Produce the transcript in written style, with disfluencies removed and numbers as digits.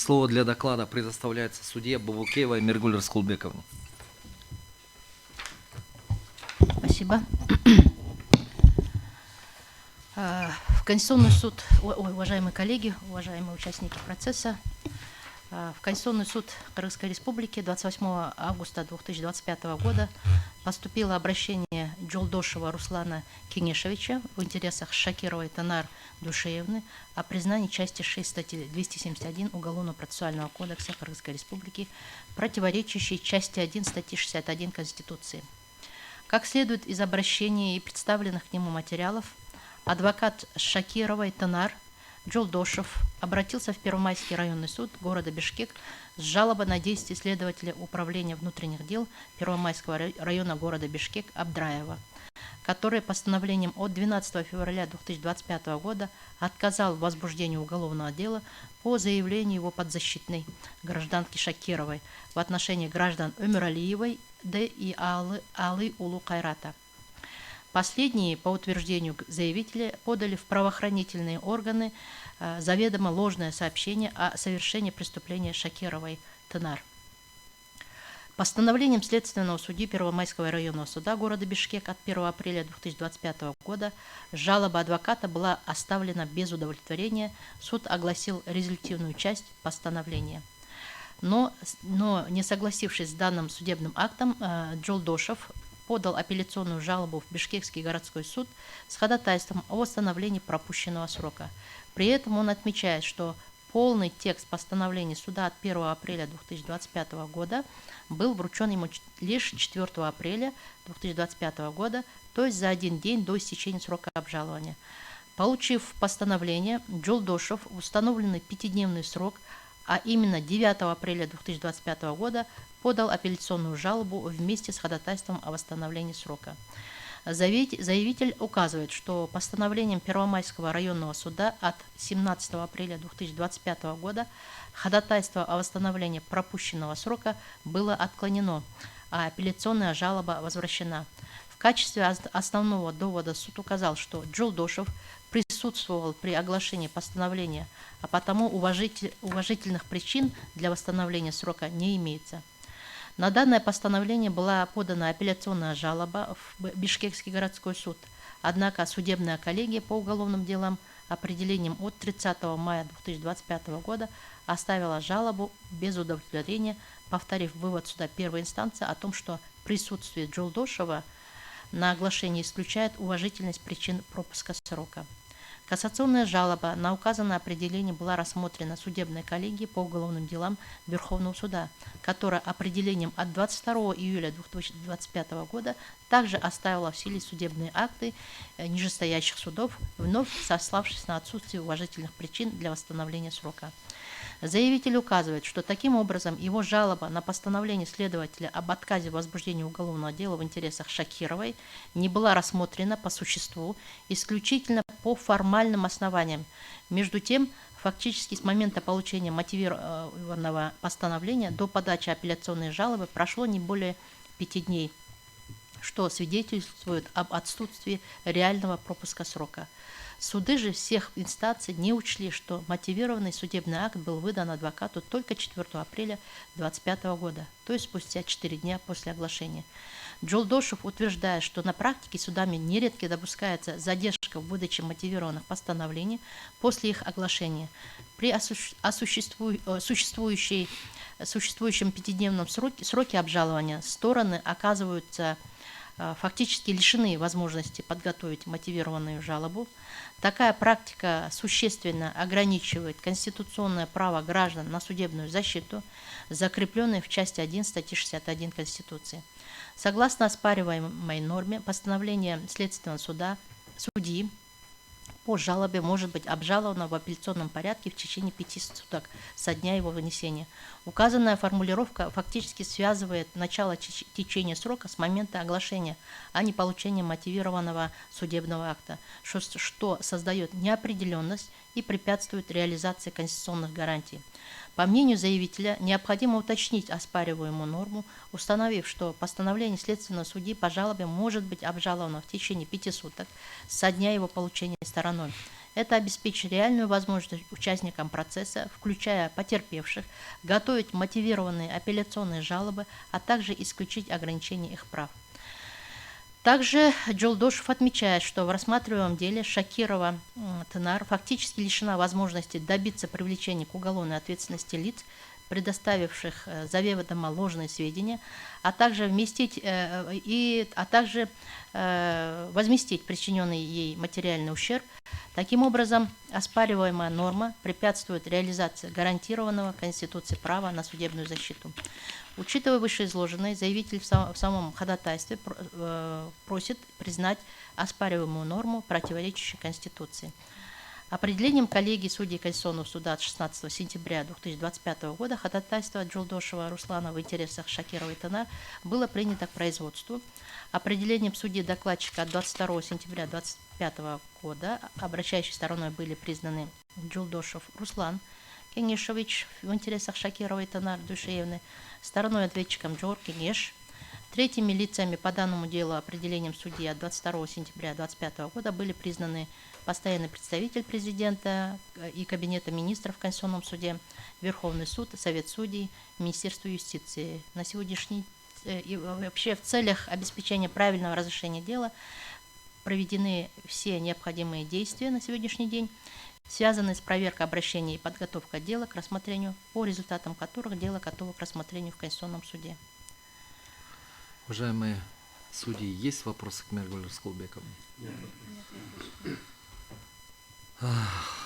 Слово для доклада предоставляется судье Бабукеевой Миргуль Раскулбековне. Спасибо. В Конституционный суд, уважаемые коллеги, уважаемые участники процесса, в Конституционный суд Кыргызской Республики 28 августа 2025 года поступило обращение Джолдошева Руслана Кенешевича в интересах Шакировой Танар Душеевны о признании части 6 статьи 271 Уголовно-процессуального кодекса Кыргызской Республики, противоречащей части 1 статьи 61 Конституции. Как следует из обращения и представленных к нему материалов, адвокат Шакировой Танар Джолдошев обратился в Первомайский районный суд города Бишкек с жалобой на действия следователя Управления внутренних дел Первомайского района города Бишкек Абдраева, который постановлением от 12 февраля 2025 года отказал в возбуждении уголовного дела по заявлению его подзащитной гражданки Шакировой в отношении граждан Өмиралиевой Д. и Алы Улу Кайрата. Последние, по утверждению заявителя, подали в правоохранительные органы заведомо ложное сообщение о совершении преступления Шакировой Танар. Постановлением Следственного судьи Первомайского районного суда города Бишкек от 1 апреля 2025 года жалоба адвоката была оставлена без удовлетворения. Суд огласил результативную часть постановления. Но не согласившись с данным судебным актом, Джолдошев подал апелляционную жалобу в Бишкекский городской суд с ходатайством о восстановлении пропущенного срока. При этом он отмечает, что полный текст постановления суда от 1 апреля 2025 года был вручен ему лишь 4 апреля 2025 года, то есть за один день до истечения срока обжалования. Получив постановление, Джолдошев в установленный 5-дневный срок, а именно 9 апреля 2025 года, подал апелляционную жалобу вместе с ходатайством о восстановлении срока. Заявитель указывает, что постановлением Первомайского районного суда от 17 апреля 2025 года ходатайство о восстановлении пропущенного срока было отклонено, а апелляционная жалоба возвращена. В качестве основного довода суд указал, что Джолдошев присутствовал при оглашении постановления, а потому уважительных причин для восстановления срока не имеется. На данное постановление была подана апелляционная жалоба в Бишкекский городской суд, однако судебная коллегия по уголовным делам определением от 30 мая 2025 года оставила жалобу без удовлетворения, повторив вывод суда первой инстанции о том, что присутствие Джолдошева на оглашении исключает уважительность причин пропуска срока. Кассационная жалоба на указанное определение была рассмотрена судебной коллегией по уголовным делам Верховного суда, которая определением от 22 июля 2025 года также оставила в силе судебные акты нижестоящих судов, вновь сославшись на отсутствие уважительных причин для восстановления срока. Заявитель указывает, что таким образом его жалоба на постановление следователя об отказе в возбуждении уголовного дела в интересах Шакировой не была рассмотрена по существу, исключительно по формальным основаниям. Между тем, фактически с момента получения мотивированного постановления до подачи апелляционной жалобы прошло не более 5 дней, что свидетельствует об отсутствии реального пропуска срока. Суды же всех инстанций не учли, что мотивированный судебный акт был выдан адвокату только 4 апреля 2025 года, то есть спустя 4 дня после оглашения. Джолдошев утверждает, что на практике судами нередко допускается задержка в выдаче мотивированных постановлений после их оглашения. При существующем 5-дневном сроке обжалования стороны оказываются фактически лишены возможности подготовить мотивированную жалобу. Такая практика существенно ограничивает конституционное право граждан на судебную защиту, закрепленное в части 1 статьи 61 Конституции. Согласно оспариваемой норме, постановление Следственного суда судьи по жалобе может быть обжаловано в апелляционном порядке в течение 5 суток со дня его вынесения. Указанная формулировка фактически связывает начало течения срока с момента оглашения, а не получения мотивированного судебного акта, что создает неопределенность и препятствует реализации конституционных гарантий. По мнению заявителя, необходимо уточнить оспариваемую норму, установив, что постановление следственного судьи по жалобе может быть обжаловано в течение 5 суток со дня его получения стороной. Это обеспечит реальную возможность участникам процесса, включая потерпевших, готовить мотивированные апелляционные жалобы, а также исключить ограничения их прав. Также Джолдошев отмечает, что в рассматриваемом деле Шакирова Тынар фактически лишена возможности добиться привлечения к уголовной ответственности лиц, предоставивших заведомо ложные сведения, а также возместить причиненный ей материальный ущерб. Таким образом, оспариваемая норма препятствует реализации гарантированного Конституцией права на судебную защиту. Учитывая вышеизложенное, заявитель в самом ходатайстве просит признать оспариваемую норму, противоречащей Конституции. Определением коллегии судей Конституционного суда от 16 сентября 2025 года ходатайство Джолдошева Руслана в интересах Шакировой Тынар было принято к производству. Определением судьи-докладчика от 22 сентября 2025 года обращающей стороной были признаны Джолдошев Руслан Кенешевич в интересах Шакировой Тынар Душеевны, стороной ответчиком Джор Кенеш. Третьими лицами по данному делу определением судьи от 22 сентября 2025 года были признаны постоянный представитель президента и Кабинета министров в Конституционном суде, Верховный суд, Совет судей, Министерство юстиции. На сегодняшний и вообще в целях обеспечения правильного разрешения дела проведены все необходимые действия на сегодняшний день, связанные с проверкой обращений и подготовкой дела к рассмотрению, по результатам которых дело готово к рассмотрению в Конституционном суде. Уважаемые судьи, есть вопросы к Миргулю Расколбековне? Нет. Ах.